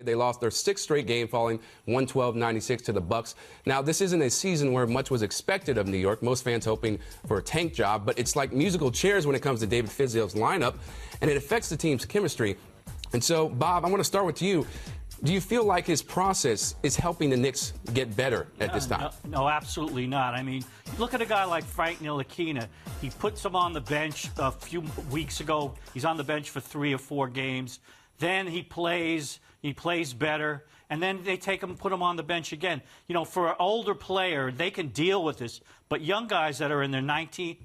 They lost their sixth straight game, falling 112-96 to the Bucks. Now, this isn't a season where much was expected of New York. Most fans hoping for a tank job, but it's like musical chairs when it comes to David Fizdale's lineup, and it affects the team's chemistry. And so, Bob, I want to start with you. Do you feel like his process is helping the Knicks get better at this time? No, absolutely not. I mean, look at a guy like Frank Ntilikina. He puts him on the bench a few weeks ago. He's on the bench for 3 or 4 games. Then he plays better, and then they take him and put him on the bench again. You know, for an older player, they can deal with this. But young guys that are in their 19,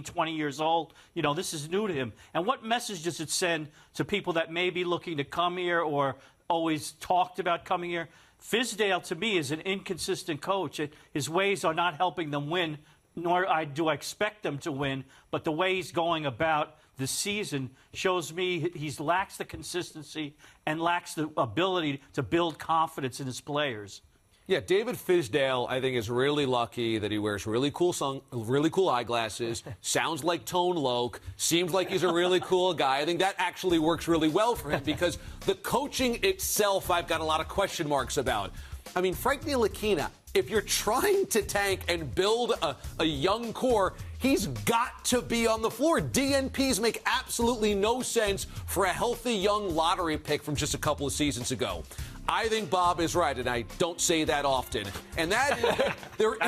20 years old, you know, this is new to him. And what message does it send to people that may be looking to come here or always talked about coming here? Fizdale, to me, is an inconsistent coach. His ways are not helping them win, nor do I expect them to win. But the way he's going about the season shows me he lacks the consistency and lacks the ability to build confidence in his players. Yeah, David Fizdale, I think, is really lucky that he wears really cool eyeglasses, sounds like Tone Loc, seems like he's a really cool guy. I think that actually works really well for him because the coaching itself, I've got a lot of question marks about. I mean, Frank Ntilikina, if you're trying to tank and build a young core, he's got to be on the floor. DNPs make absolutely no sense for a healthy young lottery pick from just a couple of seasons ago. I think Bob is right, and I don't say that often. And that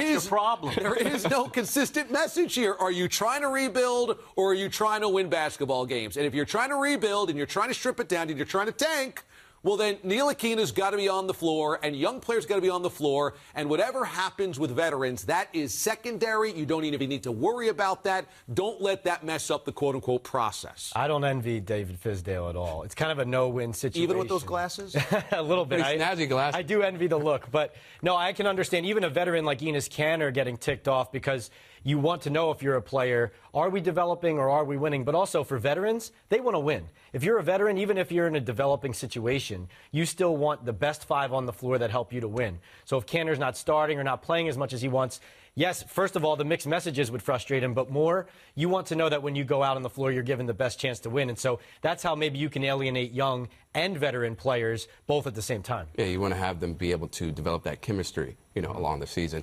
is your problem. There is no consistent message here. Are you trying to rebuild or are you trying to win basketball games? And if you're trying to rebuild and you're trying to strip it down and you're trying to tank, well, then Ntilikina's got to be on the floor, and young players got to be on the floor, and whatever happens with veterans, that is secondary. You don't even need to worry about that. Don't let that mess up the quote-unquote process. I don't envy David Fizdale at all. It's kind of a no-win situation. Even with those glasses? A little bit. Snazzy glasses. I do envy the look, but no, I can understand even a veteran like Enes Kanter getting ticked off because you want to know if you're a player, are we developing or are we winning? But also for veterans, they want to win. If you're a veteran, even if you're in a developing situation, you still want the best 5 on the floor that help you to win. So if Kanter's not starting or not playing as much as he wants, yes, first of all, the mixed messages would frustrate him, but more, you want to know that when you go out on the floor, you're given the best chance to win. And so that's how maybe you can alienate young and veteran players both at the same time. Yeah, you want to have them be able to develop that chemistry, you know, along the season.